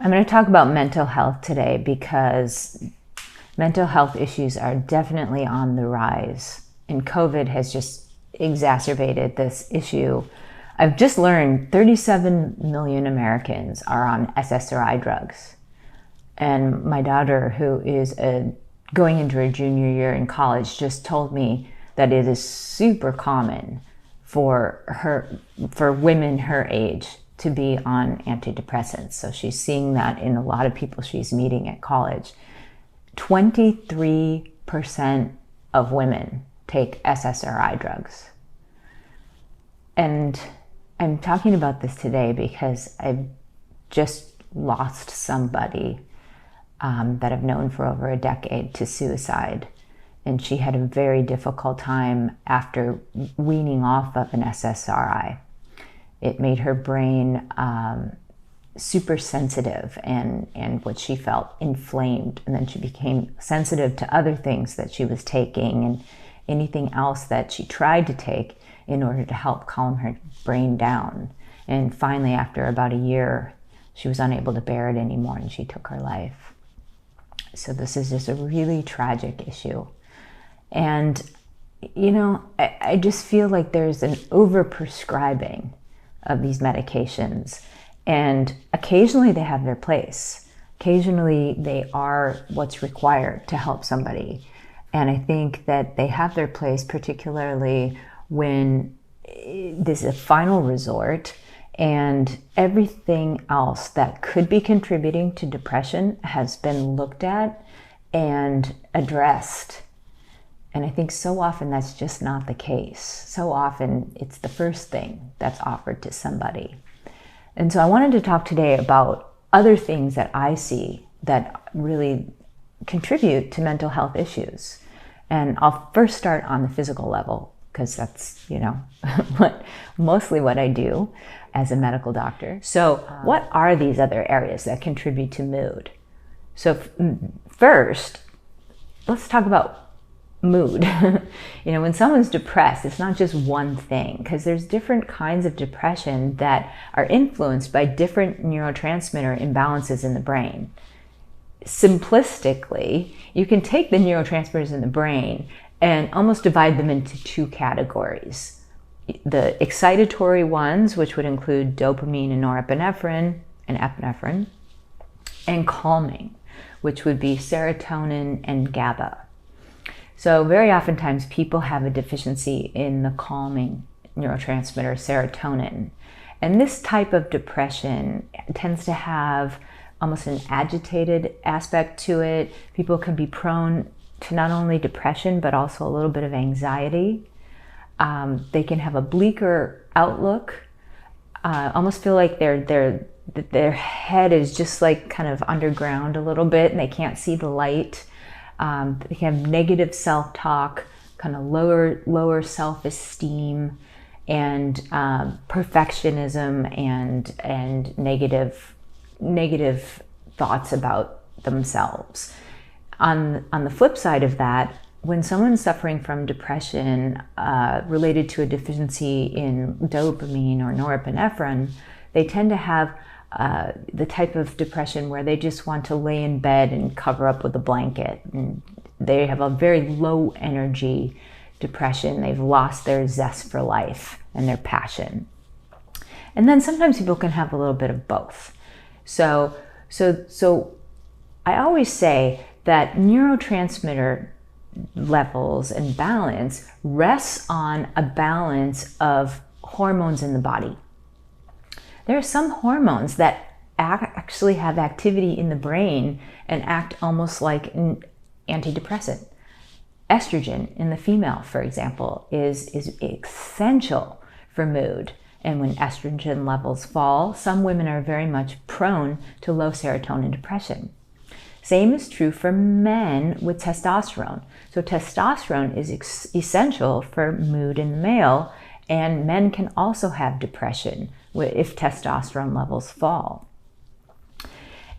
I'm going to talk about mental health today because mental health issues are definitely on the rise, and COVID has just exacerbated this issue. I've just learned 37 million Americans are on SSRI drugs. And my daughter, who is going into her junior year in college, just told me that it is super common for women her age to be on antidepressants. So she's seeing that in a lot of people she's meeting at college. 23% of women take SSRI drugs. And I'm talking about this today because I've just lost somebody that I've known for over a decade to suicide. And she had a very difficult time after weaning off of an SSRI. It made her brain super sensitive and what she felt inflamed. And then she became sensitive to other things that she was taking and anything else that she tried to take in order to help calm her brain down. And finally, after about a year, she was unable to bear it anymore and she took her life. So this is just a really tragic issue. And, you know, I just feel like there's an over-prescribing of these medications. And occasionally they have their place. Occasionally they are what's required to help somebody. And I think that they have their place, particularly when this is a final resort and everything else that could be contributing to depression has been looked at and addressed. And I think so often that's just not the case. So often it's the first thing that's offered to somebody. And so I wanted to talk today about other things that I see that really contribute to mental health issues. And I'll first start on the physical level, because that's, you know, mostly what I do as a medical doctor. So what are these other areas that contribute to mood? So first, let's talk about mood. You know, when someone's depressed, it's not just one thing, because there's different kinds of depression that are influenced by different neurotransmitter imbalances in the brain. Simplistically, you can take the neurotransmitters in the brain and almost divide them into two categories. The excitatory ones, which would include dopamine and norepinephrine and epinephrine, and calming, which would be serotonin and GABA. So very oftentimes people have a deficiency in the calming neurotransmitter serotonin. And this type of depression tends to have almost an agitated aspect to it. People can be prone to not only depression, but also a little bit of anxiety. They can have a bleaker outlook, almost feel like their head is just like kind of underground a little bit and they can't see the light. They can have negative self-talk, kind of lower self-esteem, and perfectionism and negative thoughts about themselves. On the flip side of that, when someone's suffering from depression related to a deficiency in dopamine or norepinephrine, they tend to have the type of depression where they just want to lay in bed and cover up with a blanket. And they have a very low energy depression. They've lost their zest for life and their passion. And then sometimes people can have a little bit of both. So I always say that neurotransmitter levels and balance rests on a balance of hormones in the body. There are some hormones that actually have activity in the brain and act almost like an antidepressant. Estrogen in the female, for example, is essential for mood. And when estrogen levels fall, some women are very much prone to low serotonin depression. Same is true for men with testosterone. So testosterone is essential for mood in the male, and men can also have depression if testosterone levels fall.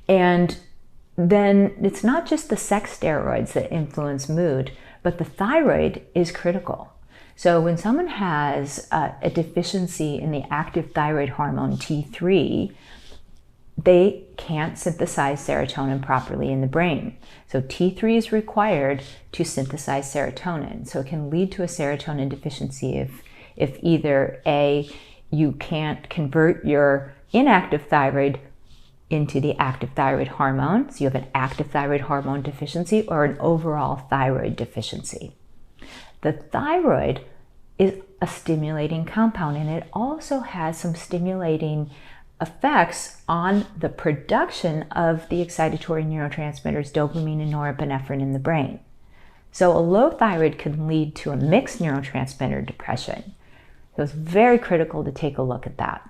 And then it's not just the sex steroids that influence mood, but the thyroid is critical. So when someone has a deficiency in the active thyroid hormone T3, they can't synthesize serotonin properly in the brain. So T3 is required to synthesize serotonin. So it can lead to a serotonin deficiency if either A, you can't convert your inactive thyroid into the active thyroid hormone, so you have an active thyroid hormone deficiency, or an overall thyroid deficiency. The thyroid is a stimulating compound, and it also has some stimulating effects on the production of the excitatory neurotransmitters dopamine and norepinephrine in the brain. So a low thyroid can lead to a mixed neurotransmitter depression. So it's very critical to take a look at that.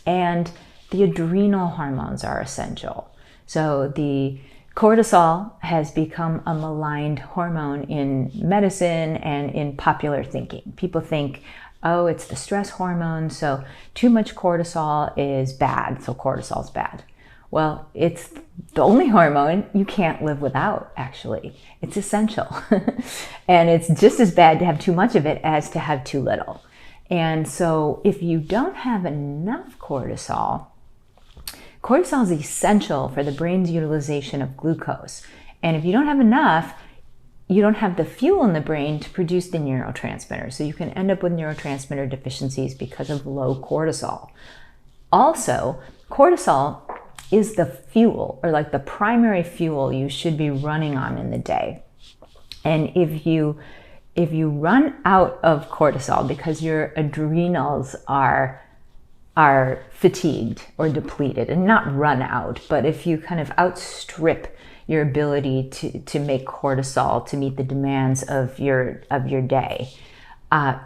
And the adrenal hormones are essential. So the cortisol has become a maligned hormone in medicine and in popular thinking. People think, oh, it's the stress hormone, so too much cortisol is bad, so cortisol's bad. Well, it's the only hormone you can't live without, actually. It's essential. And it's just as bad to have too much of it as to have too little. And so if you don't have enough cortisol, cortisol is essential for the brain's utilization of glucose. And if you don't have enough, you don't have the fuel in the brain to produce the neurotransmitter. So you can end up with neurotransmitter deficiencies because of low cortisol. Also, cortisol is the fuel, or like the primary fuel you should be running on in the day. And if you run out of cortisol because your adrenals are fatigued or depleted, and not run out, but if you kind of outstrip your ability to make cortisol to meet the demands of your day,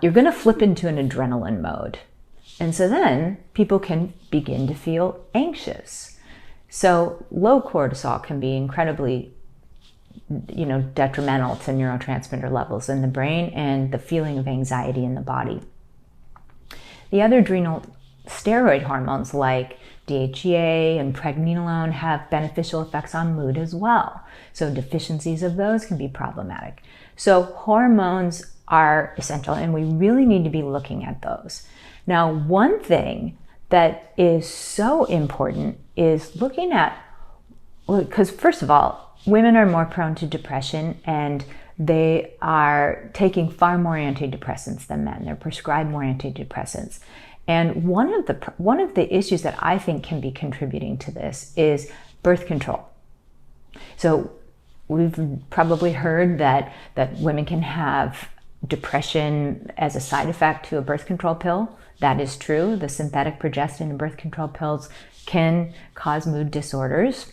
you're going to flip into an adrenaline mode. And so then people can begin to feel anxious. So low cortisol can be incredibly detrimental to neurotransmitter levels in the brain and the feeling of anxiety in the body. The other adrenal steroid hormones like DHEA and pregnenolone have beneficial effects on mood as well. So deficiencies of those can be problematic. So hormones are essential, and we really need to be looking at those. Now, one thing that is so important is looking at, because first of all, women are more prone to depression, and they are taking far more antidepressants than men. They're prescribed more antidepressants. And one of the issues that I think can be contributing to this is birth control. So we've probably heard that women can have depression as a side effect to a birth control pill. That is true. The synthetic progestin in birth control pills can cause mood disorders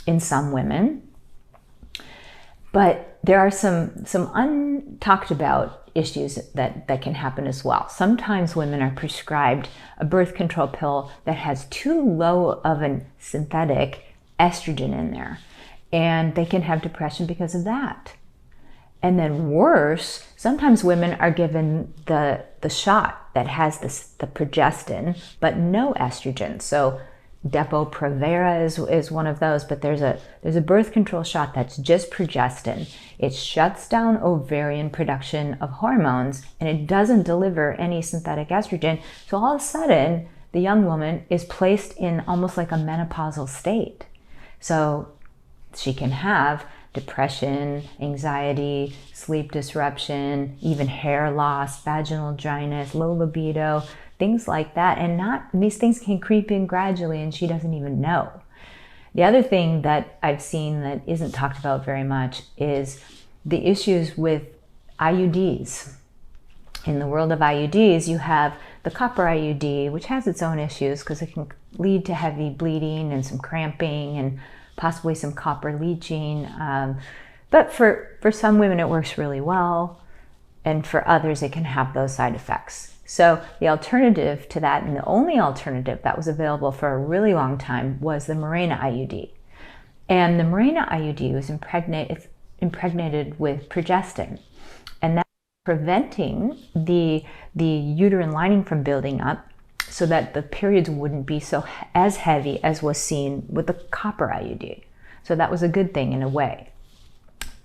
in some women. But there are some untalked about issues that can happen as well. Sometimes women are prescribed a birth control pill that has too low of a synthetic estrogen in there, and they can have depression because of that. And then worse, sometimes women are given the shot that has the progestin but no estrogen. So Depo-Provera is one of those, but there's a birth control shot that's just progestin. It shuts down ovarian production of hormones, and it doesn't deliver any synthetic estrogen. So all of a sudden, the young woman is placed in almost like a menopausal state. So she can have depression, anxiety, sleep disruption, even hair loss, vaginal dryness, low libido, things like that. And these things can creep in gradually, and she doesn't even know. The other thing that I've seen that isn't talked about very much is the issues with IUDs. In the world of IUDs, you have the copper IUD, which has its own issues because it can lead to heavy bleeding and some cramping and possibly some copper leaching. But for some women, it works really well. And for others, it can have those side effects. So the alternative to that, and the only alternative that was available for a really long time, was the Mirena Iud. And the Mirena Iud was impregnated with progestin. And that's preventing the uterine lining from building up so that the periods wouldn't be as heavy as was seen with the copper IUD. So that was a good thing in a way.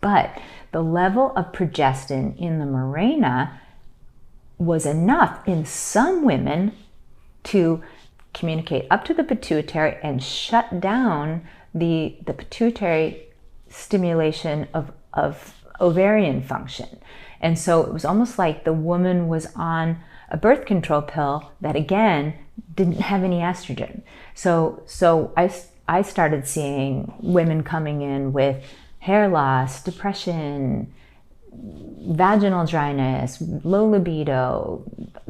But the level of progestin in the Mirena was enough in some women to communicate up to the pituitary and shut down the pituitary stimulation of ovarian function. And so it was almost like the woman was on a birth control pill that, again, didn't have any estrogen. So I started seeing women coming in with hair loss, depression, vaginal dryness, low libido,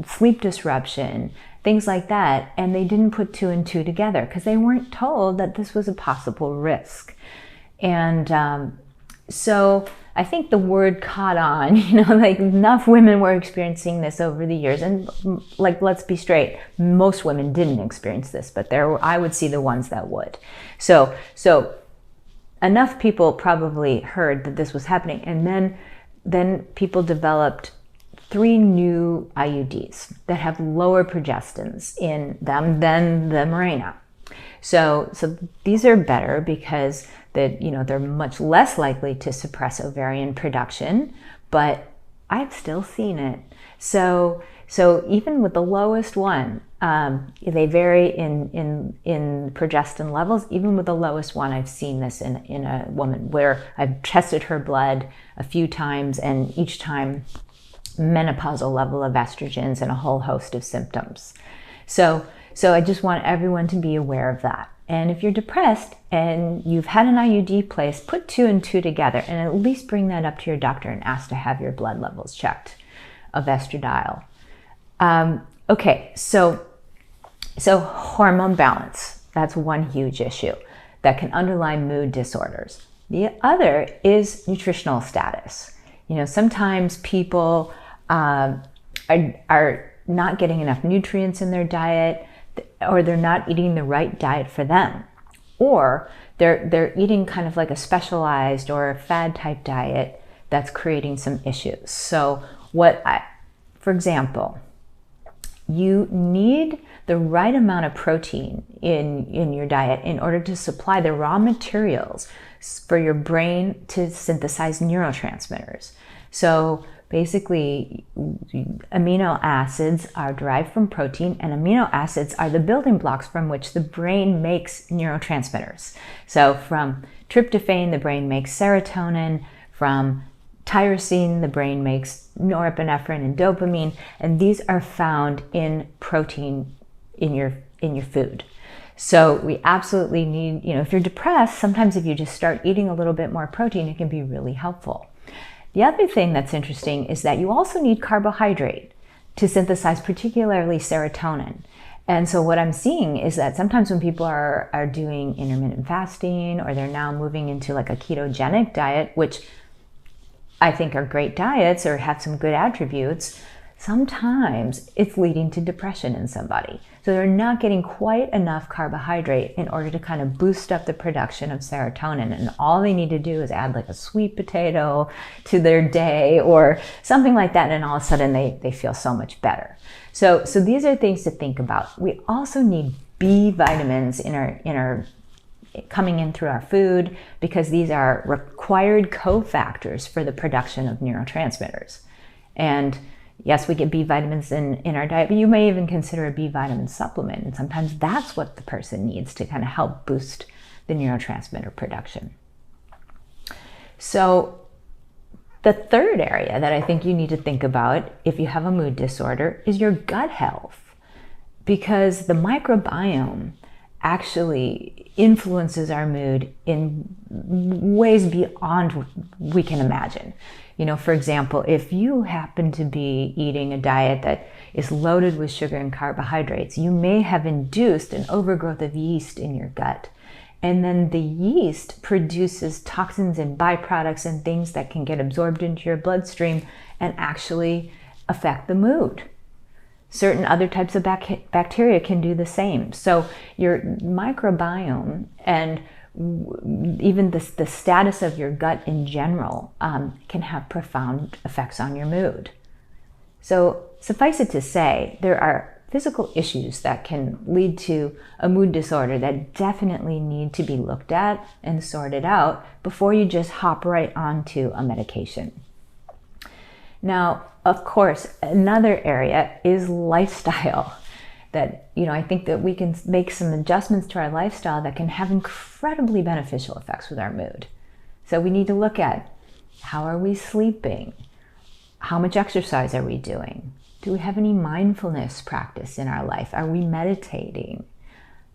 sleep disruption, things like that. And they didn't put 2 and 2 together because they weren't told that this was a possible risk. And so I think the word caught on, like enough women were experiencing this over the years. And like, let's be straight, most women didn't experience this, but I would see the ones that would. So enough people probably heard that this was happening. And then people developed 3 new IUDs that have lower progestins in them than the Mirena. So these are better because they're much less likely to suppress ovarian production, but I've still seen it. So even with the lowest one, they vary in progestin levels. Even with the lowest one, I've seen this in a woman where I've tested her blood a few times, and each time menopausal level of estrogens and a whole host of symptoms. So I just want everyone to be aware of that. And if you're depressed and you've had an IUD placed, put 2 and 2 together and at least bring that up to your doctor and ask to have your blood levels checked of estradiol. Okay, so hormone balance, that's one huge issue that can underlie mood disorders. The other is nutritional status. Sometimes people are not getting enough nutrients in their diet, or they're not eating the right diet for them, or they're eating kind of like a specialized or a fad type diet that's creating some issues. So for example, you need the right amount of protein in your diet in order to supply the raw materials for your brain to synthesize neurotransmitters. So basically, amino acids are derived from protein, and amino acids are the building blocks from which the brain makes neurotransmitters. So from tryptophan, the brain makes serotonin. From tyrosine, the brain makes norepinephrine and dopamine, and these are found in protein in your food. So we absolutely need, if you're depressed, sometimes if you just start eating a little bit more protein, it can be really helpful. The other thing that's interesting is that you also need carbohydrate to synthesize particularly serotonin. And so what I'm seeing is that sometimes when people are doing intermittent fasting, or they're now moving into like a ketogenic diet, which I think are great diets or have some good attributes, sometimes it's leading to depression in somebody. So they're not getting quite enough carbohydrate in order to kind of boost up the production of serotonin. And all they need to do is add like a sweet potato to their day or something like that. And all of a sudden they feel so much better. So these are things to think about. We also need B vitamins in our coming in through our food, because these are required cofactors for the production of neurotransmitters. And yes, we get B vitamins in our diet, but you may even consider a B vitamin supplement. And sometimes that's what the person needs to kind of help boost the neurotransmitter production. So the third area that I think you need to think about if you have a mood disorder is your gut health, because the microbiome actually influences our mood in ways beyond we can imagine. For example, if you happen to be eating a diet that is loaded with sugar and carbohydrates, you may have induced an overgrowth of yeast in your gut. And then the yeast produces toxins and byproducts and things that can get absorbed into your bloodstream and actually affect the mood. Certain other types of bacteria can do the same. So your microbiome and even the status of your gut in general can have profound effects on your mood. So suffice it to say, there are physical issues that can lead to a mood disorder that definitely need to be looked at and sorted out before you just hop right onto a medication. Now, of course, another area is lifestyle. that, I think that we can make some adjustments to our lifestyle that can have incredibly beneficial effects with our mood. So we need to look at, how are we sleeping? How much exercise are we doing? Do we have any mindfulness practice in our life? Are we meditating?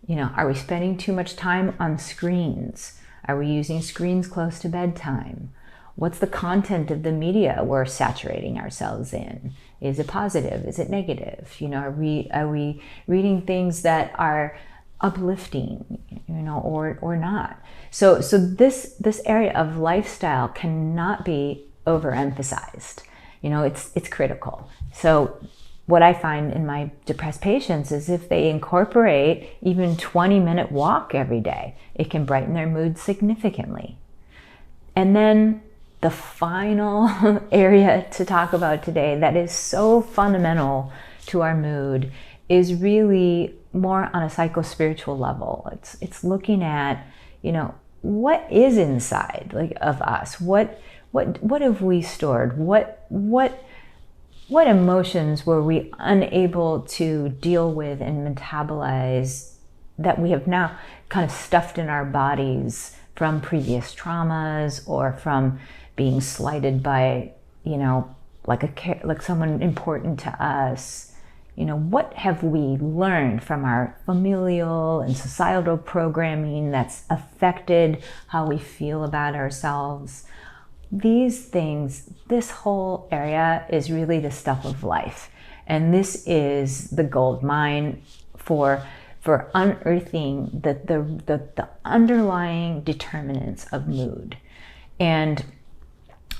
Are we spending too much time on screens? Are we using screens close to bedtime? What's the content of the media we're saturating ourselves in? Is it positive? Is it negative? Are we reading things that are uplifting, or not? So this area of lifestyle cannot be overemphasized. It's critical. So what I find in my depressed patients is if they incorporate even 20-minute walk every day, it can brighten their mood significantly. And then the final area to talk about today that is so fundamental to our mood is really more on a psycho-spiritual level. It's looking at, what is inside of us? What have we stored? What emotions were we unable to deal with and metabolize that we have now kind of stuffed in our bodies from previous traumas or from being slighted by, like someone important to us? What have we learned from our familial and societal programming that's affected how we feel about ourselves? These things, this whole area is really the stuff of life. And this is the gold mine for unearthing the underlying determinants of mood. And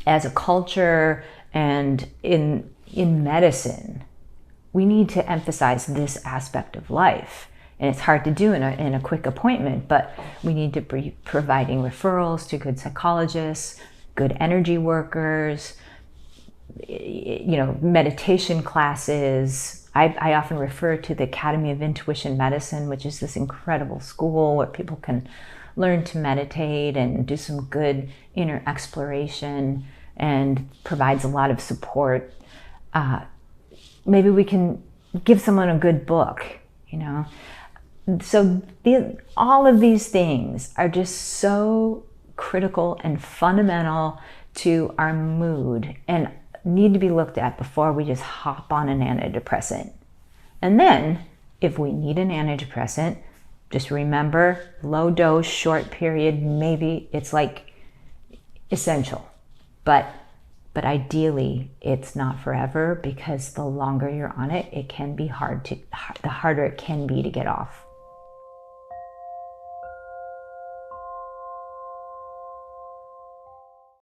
as a culture and in medicine, we need to emphasize this aspect of life. And it's hard to do in a quick appointment, but we need to be providing referrals to good psychologists, good energy workers, meditation classes. I often refer to the Academy of Intuition Medicine, which is this incredible school where people can learn to meditate and do some good inner exploration, and provides a lot of support. Maybe we can give someone a good book, So all of these things are just so critical and fundamental to our mood and need to be looked at before we just hop on an antidepressant. And then, if we need an antidepressant, just remember, low dose, short period, maybe it's like essential. But ideally, it's not forever, because the longer you're on it, it can be the harder it can be to get off.